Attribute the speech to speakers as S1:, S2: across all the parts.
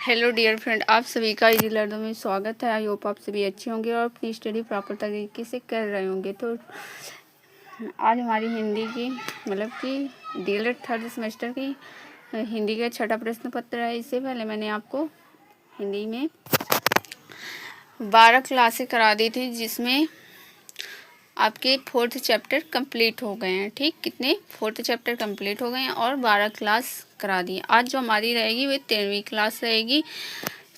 S1: Hello dear friend, आप सभी का इजी लर्नर में स्वागत है। आई होप आप सभी अच्छे होंगे और अपनी स्टडी प्रॉपर तरीके से कर रहे होंगे। तो आज हमारी हिंदी की कि डीएलएड थर्ड सेमेस्टर की हिंदी का छठा प्रश्न पत्र है। इससे पहले मैंने आपको हिंदी में 12 क्लासें करा दी थी, जिसमें आपके 4th चैप्टर कंप्लीट हो गए हैं। ठीक, कितने 4th चैप्टर कंप्लीट हो गए हैं और 12 क्लास करा दी। आज जो हमारी रहेगी वो 13वीं क्लास रहेगी।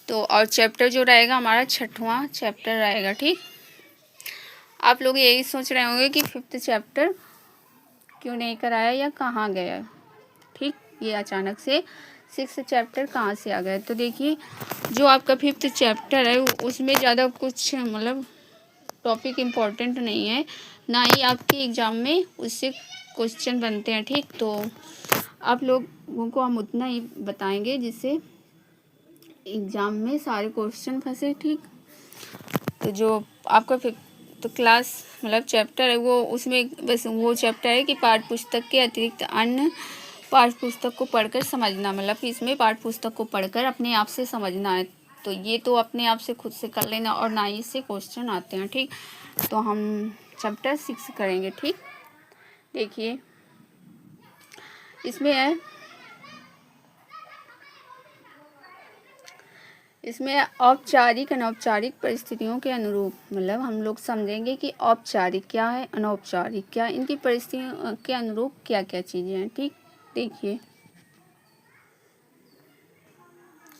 S1: तो और चैप्टर जो रहेगा हमारा 6वां चैप्टर रहेगा। ठीक, आप लोग यही सोच रहे होंगे कि 5th चैप्टर क्यों नहीं कराया या कहाँ गया। ठीक, ये अचानक से 6th चैप्टर कहाँ से आ गया। तो देखिए, जो आपका 5th चैप्टर है उसमें ज़्यादा कुछ टॉपिक इम्पोर्टेंट नहीं है, ना ही आपके एग्ज़ाम में उससे क्वेश्चन बनते हैं। ठीक, तो आप लोगों को हम उतना ही बताएंगे जिससे एग्ज़ाम में सारे क्वेश्चन फंसे। ठीक, तो जो आपका तो क्लास चैप्टर है वो, उसमें बस वो चैप्टर है कि पाठ्य पुस्तक के अतिरिक्त अन्य पाठ्य पुस्तक को पढ़कर समझना। इसमें पाठ्य पुस्तक को पढ़कर अपने आप से समझना है। तो ये तो अपने आप से खुद से कर लेना, और ना ही इससे क्वेश्चन आते हैं। ठीक, तो हम चैप्टर 6 करेंगे। ठीक, देखिए इसमें औपचारिक अनौपचारिक परिस्थितियों के अनुरूप हम लोग समझेंगे कि औपचारिक क्या है, अनौपचारिक क्या है, इनकी परिस्थितियों के अनुरूप क्या क्या चीज़ें हैं। ठीक, देखिए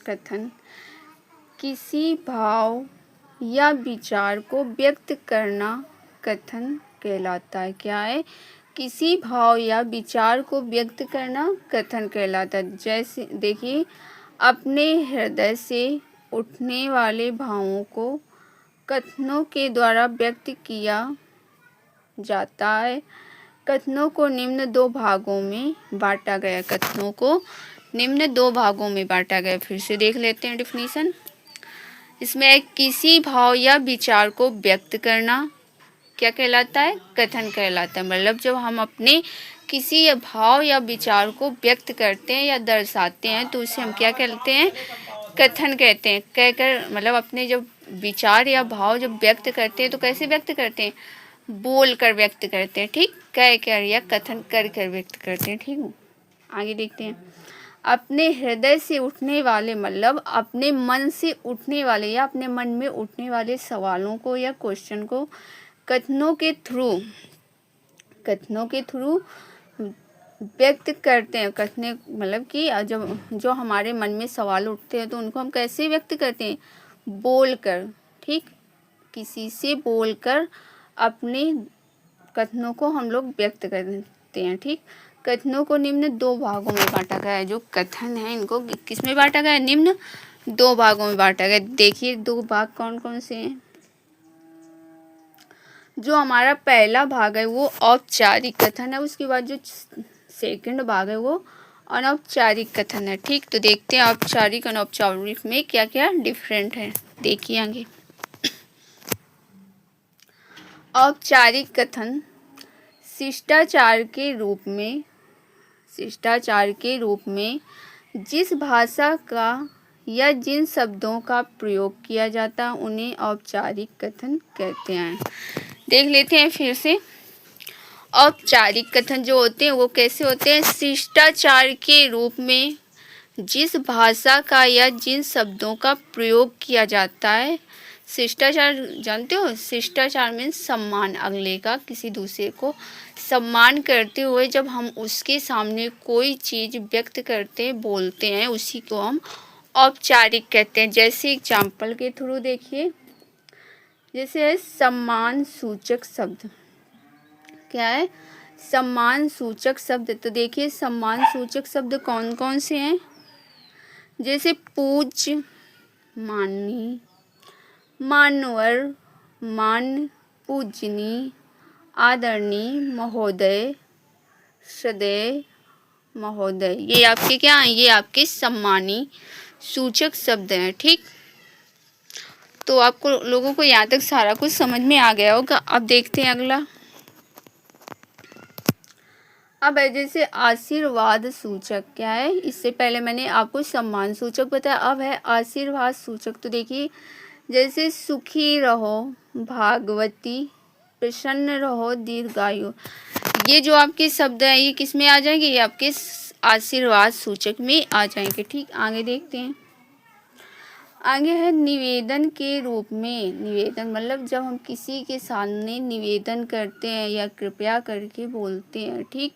S1: कथन, किसी भाव या विचार को व्यक्त करना कथन कहलाता है। क्या है? किसी भाव या विचार को व्यक्त करना कथन कहलाता है। जैसे देखिए, अपने हृदय से उठने वाले भावों को कथनों के द्वारा व्यक्त किया जाता है। कथनों को निम्न दो भागों में बांटा गया। कथनों को निम्न दो भागों में बांटा गया। फिर से देख लेते हैं डिफिनीशन। इसमें किसी भाव या विचार को व्यक्त करना क्या कहलाता है? कथन कहलाता है। जब हम अपने किसी भाव या विचार को व्यक्त करते हैं या दर्शाते हैं तो उसे हम क्या कहते हैं? कथन कहते हैं। कहकर अपने जब विचार या भाव जब व्यक्त करते हैं तो कैसे व्यक्त करते हैं? बोल कर व्यक्त करते हैं। ठीक, कह कर या कथन कर कर व्यक्त करते हैं। ठीक, आगे देखते हैं। अपने हृदय से उठने वाले अपने मन से उठने वाले या अपने मन में उठने वाले सवालों को या क्वेश्चन को कथनों के थ्रू व्यक्त करते हैं। कथने कि जब जो हमारे मन में सवाल उठते हैं तो उनको हम कैसे व्यक्त करते हैं? बोलकर। ठीक, किसी से बोलकर अपने कथनों को हम लोग व्यक्त करते हैं। ठीक, कथनों को निम्न दो भागों में बांटा गया है। जो कथन है इनको किस में बांटा गया है? निम्न दो भागों में बांटा गया। देखिए दो भाग कौन कौन से हैं। जो हमारा पहला भाग है वो औपचारिक कथन है, उसके बाद जो सेकंड भाग है वो अनौपचारिक कथन है। ठीक, तो देखते हैं औपचारिक अनौपचारिक में क्या क्या डिफरेंट है। देखिए आगे। औपचारिक कथन शिष्टाचार के रूप में जिस भाषा का या जिन शब्दों का प्रयोग किया जाता है उन्हें औपचारिक कथन कहते हैं। देख लेते हैं फिर से। औपचारिक कथन जो होते हैं वो कैसे होते हैं? शिष्टाचार के रूप में जिस भाषा का या जिन शब्दों का प्रयोग किया जाता है। शिष्टाचार जानते हो? शिष्टाचार मीन्स सम्मान, अगले का, किसी दूसरे को सम्मान करते हुए जब हम उसके सामने कोई चीज़ व्यक्त करते बोलते हैं उसी को हम औपचारिक कहते हैं। जैसे एग्जाम्पल के थ्रू देखिए, जैसे है सम्मान सूचक शब्द। क्या है? सम्मान सूचक शब्द। तो देखिए सम्मान सूचक शब्द कौन कौन से हैं? जैसे पूज्य, माननीय, मान्यवर, मान्य, पूजनीय, आदरणीय, महोदय, श्रद्धेय, महोदय। ये आपके क्या हैं? ये आपके सम्मानी सूचक शब्द हैं। ठीक, तो आपको लोगों को यहाँ तक सारा कुछ समझ में आ गया होगा। अब देखते हैं अगला। अब है जैसे आशीर्वाद सूचक क्या है, इससे पहले मैंने आपको सम्मान सूचक बताया, अब है आशीर्वाद सूचक। तो देखिए जैसे सुखी रहो, भागवती, प्रसन्न रहो, दीर्घायु, ये जो आपके शब्द हैं ये किस में आ जाएंगे, ये आपके आशीर्वाद सूचक में आ जाएंगे। ठीक, आगे देखते हैं। आगे है निवेदन के रूप में। निवेदन मतलब जब हम किसी के सामने निवेदन करते हैं या कृपया करके बोलते हैं, ठीक,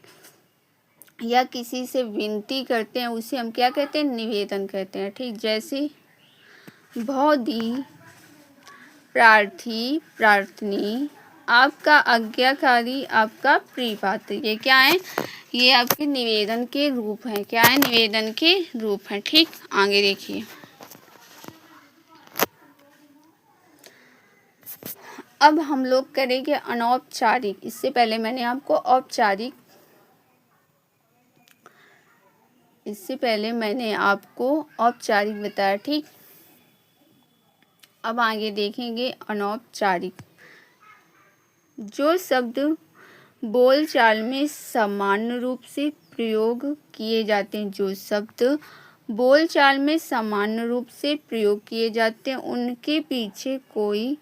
S1: या किसी से विनती करते हैं, उसे हम क्या कहते हैं, निवेदन कहते हैं। ठीक, जैसे भौदी, प्रार्थी, प्रार्थनी, आपका आज्ञाकारी, आपका प्रिय पात्र, ये क्या है, ये आपके निवेदन के रूप हैं। क्या है, निवेदन के रूप हैं। ठीक, आगे देखिए। अब हम लोग करेंगे अनौपचारिक। इससे पहले मैंने आपको औपचारिक बताया। ठीक, अब आगे देखेंगे अनौपचारिक। जो शब्द बोलचाल में सामान्य रूप से प्रयोग किए जाते हैं, जो शब्द बोलचाल में सामान्य रूप से प्रयोग किए जाते हैं, उनके पीछे कोई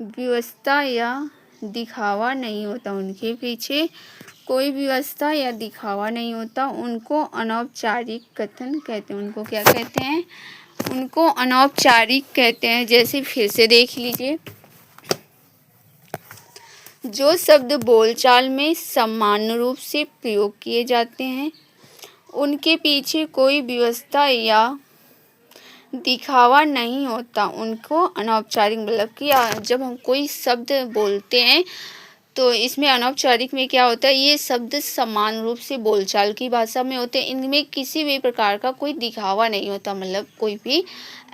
S1: व्यवस्था या दिखावा नहीं होता, उनके पीछे कोई व्यवस्था या दिखावा नहीं होता, उनको अनौपचारिक कथन कहते हैं। उनको क्या कहते हैं, उनको अनौपचारिक कहते हैं। जैसे फिर से देख लीजिए, जो शब्द बोलचाल में सामान्य रूप से प्रयोग किए जाते हैं, उनके पीछे कोई व्यवस्था या दिखावा नहीं होता, उनको अनौपचारिक, मतलब कि जब हम कोई शब्द बोलते हैं तो इसमें अनौपचारिक में क्या होता है, ये शब्द समान रूप से बोलचाल की भाषा में होते हैं, इनमें किसी भी प्रकार का कोई दिखावा नहीं होता, मतलब कोई भी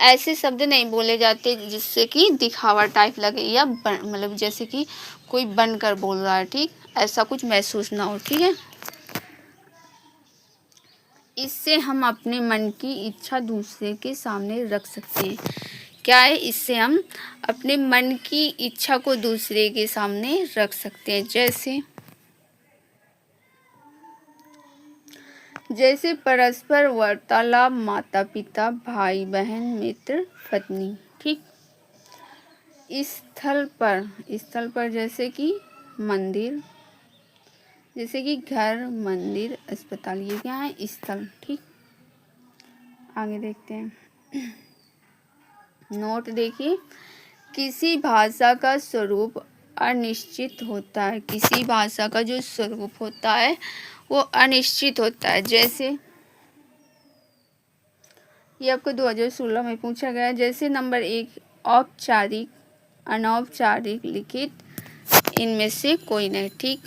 S1: ऐसे शब्द नहीं बोले जाते जिससे कि दिखावा टाइप लगे, या मतलब जैसे कि कोई बनकर बोल रहा है, ठीक, ऐसा कुछ महसूस ना हो। ठीक है, इससे हम अपने मन की इच्छा दूसरे के सामने रख सकते हैं। क्या है, इससे हम अपने मन की इच्छा को दूसरे के सामने रख सकते हैं। जैसे परस्पर वार्तालाप, माता पिता, भाई बहन, मित्र, पत्नी। ठीक, स्थल पर जैसे कि मंदिर, जैसे कि घर, मंदिर, अस्पताल, ये क्या है, स्थल। ठीक, आगे देखते हैं। नोट देखिए, किसी भाषा का स्वरूप अनिश्चित होता है। किसी भाषा का जो स्वरूप होता है वो अनिश्चित होता है। जैसे ये आपको 2016 में पूछा गया है। जैसे नंबर 1, औपचारिक, अनौपचारिक, लिखित, इनमें से कोई नहीं। ठीक,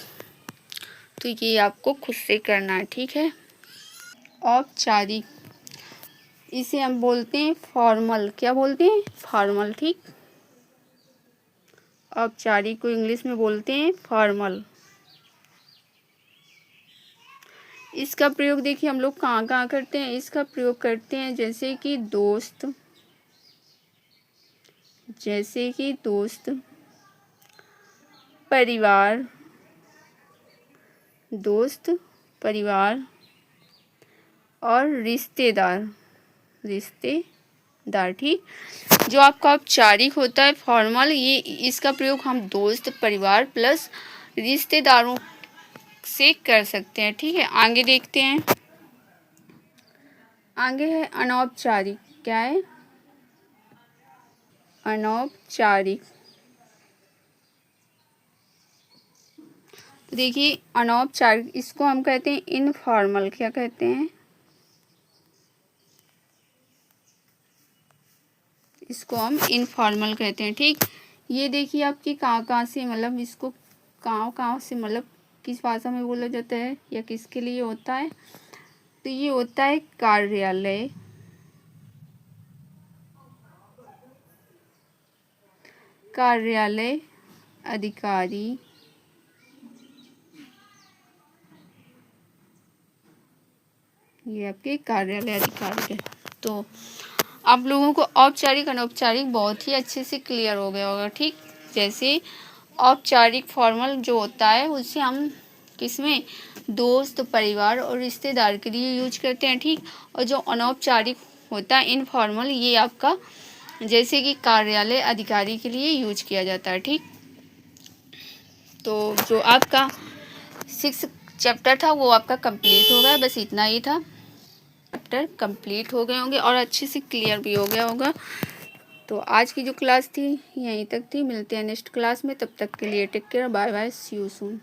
S1: तो ये आपको खुद से करना है। ठीक है, औपचारिक, इसे हम बोलते हैं फॉर्मल। क्या बोलते हैं, फॉर्मल। ठीक, औपचारिक को इंग्लिश में बोलते हैं फॉर्मल। इसका प्रयोग देखिए हम लोग कहाँ कहाँ करते हैं, इसका प्रयोग करते हैं जैसे कि दोस्त, परिवार, और रिश्तेदार। ठीक, जो आपका औपचारिक होता है फॉर्मल, ये इसका प्रयोग हम दोस्त, परिवार प्लस रिश्तेदारों से कर सकते हैं। ठीक है, आगे देखते हैं। आगे है अनौपचारिक। क्या है, अनौपचारिक। देखिए अनौपचारिक, इसको हम कहते हैं इनफॉर्मल। क्या कहते हैं, इसको हम इनफॉर्मल कहते हैं। ठीक, ये देखिए आपकी कहाँ से, मतलब इसको कहाँ से, मतलब किस भाषा में बोला जाता है या किसके लिए होता है, तो ये होता है कार्यालय, अधिकारी, ये आपके कार्यालय अधिकारी है। तो आप लोगों को औपचारिक अनौपचारिक बहुत ही अच्छे से क्लियर हो गया होगा। ठीक, जैसे औपचारिक फॉर्मल जो होता है उसे हम किसमें, दोस्त, परिवार और रिश्तेदार के लिए यूज करते हैं, ठीक। और जो अनौपचारिक होता है इनफॉर्मल, ये आपका जैसे कि कार्यालय अधिकारी के लिए यूज किया जाता है, ठीक। तो जो आपका 6 चैप्टर था वो आपका कंप्लीट हो गया, बस इतना ही था। चैप्टर कंप्लीट हो गए होंगे और अच्छे से क्लियर भी हो गया होगा। तो आज की जो क्लास थी यहीं तक थी, मिलते हैं नेक्स्ट क्लास में, तब तक के लिए take care, bye bye, see you soon.